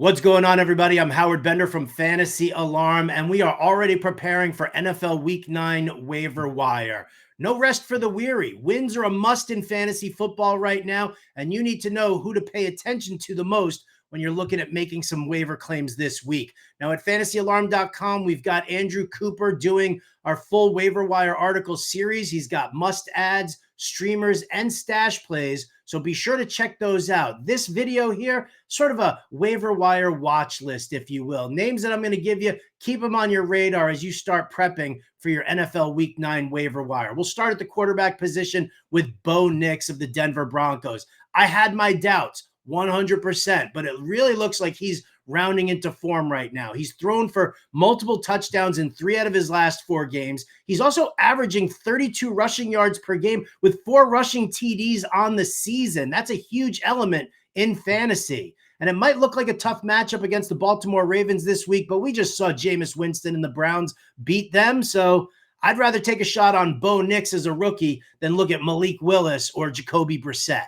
What's going on, everybody? I'm Howard Bender from Fantasy Alarm, and we are already preparing for NFL Week 9 waiver wire. No rest for the weary. Wins are a must in fantasy football right now, and you need to know who to pay attention to the most when you're looking at making some waiver claims this week. Now, at fantasyalarm.com, we've got Andrew Cooper doing our full waiver wire article series. He's got must adds, streamers, and stash plays. So be sure to check those out. This video here, sort of a waiver wire watch list, if you will. Names that I'm going to give you, keep them on your radar as you start prepping for your NFL Week 9 waiver wire. We'll start at the quarterback position with Bo Nix of the Denver Broncos. I had my doubts, 100%, but it really looks like he's rounding into form right now. He's thrown for multiple touchdowns in 3 out of his last 4 games. He's also averaging 32 rushing yards per game with 4 rushing TDs on the season. That's a huge element in fantasy. And it might look like a tough matchup against the Baltimore Ravens this week, but we just saw Jameis Winston and the Browns beat them. So I'd rather take a shot on Bo Nix as a rookie than look at Malik Willis or Jacoby Brissett.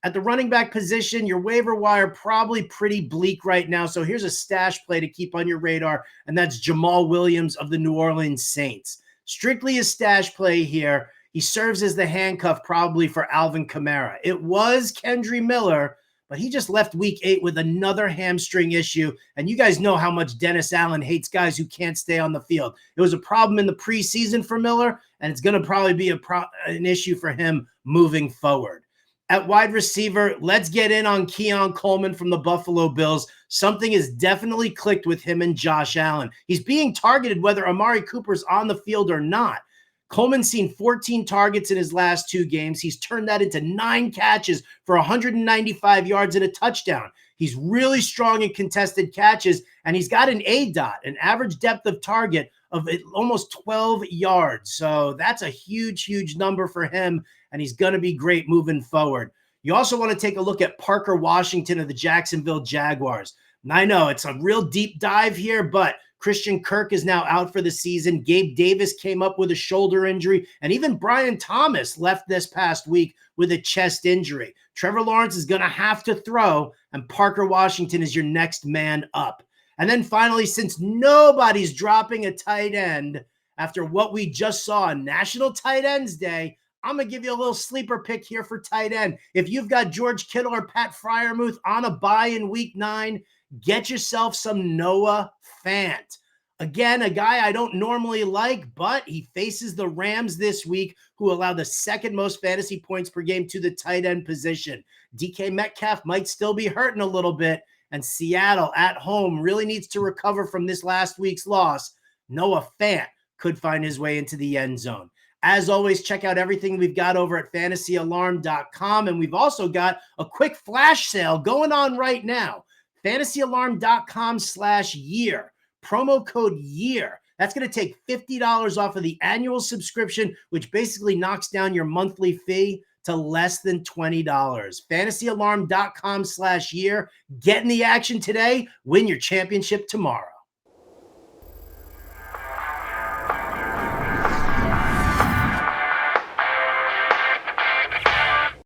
At the running back position, your waiver wire probably pretty bleak right now. So here's a stash play to keep on your radar, and that's Jamal Williams of the New Orleans Saints. Strictly a stash play here. He serves as the handcuff probably for Alvin Kamara. It was Kendre Miller, but he just left week 8 with another hamstring issue. And you guys know how much Dennis Allen hates guys who can't stay on the field. It was a problem in the preseason for Miller, and it's going to probably be an issue for him moving forward. At wide receiver, let's get in on Keon Coleman from the Buffalo Bills. Something has definitely clicked with him and Josh Allen. He's being targeted whether Amari Cooper's on the field or not. Coleman's seen 14 targets in his last 2 games. He's turned that into 9 catches for 195 yards and a touchdown. He's really strong in contested catches, and he's got an ADOT, an average depth of target of almost 12 yards. So that's a huge, huge number for him, and he's going to be great moving forward. You also want to take a look at Parker Washington of the Jacksonville Jaguars. And I know it's a real deep dive here, but Christian Kirk is now out for the season. Gabe Davis came up with a shoulder injury, and even Brian Thomas left this past week with a chest injury. Trevor Lawrence is going to have to throw, and Parker Washington is your next man up. And then finally, since nobody's dropping a tight end after what we just saw on National Tight Ends Day, I'm going to give you a little sleeper pick here for tight end. If you've got George Kittle or Pat Freiermuth on a bye in week 9, get yourself some Noah Fant. Again, a guy I don't normally like, but he faces the Rams this week, who allow the 2nd most fantasy points per game to the tight end position. DK Metcalf might still be hurting a little bit, and Seattle at home really needs to recover from this last week's loss. Noah Fant could find his way into the end zone. As always, check out everything we've got over at fantasyalarm.com, and we've also got a quick flash sale going on right now. fantasyalarm.com/year. Promo code YEAR. That's going to take $50 off of the annual subscription, which basically knocks down your monthly fee to less than $20. fantasyalarm.com/year. Get in the action today. Win your championship tomorrow.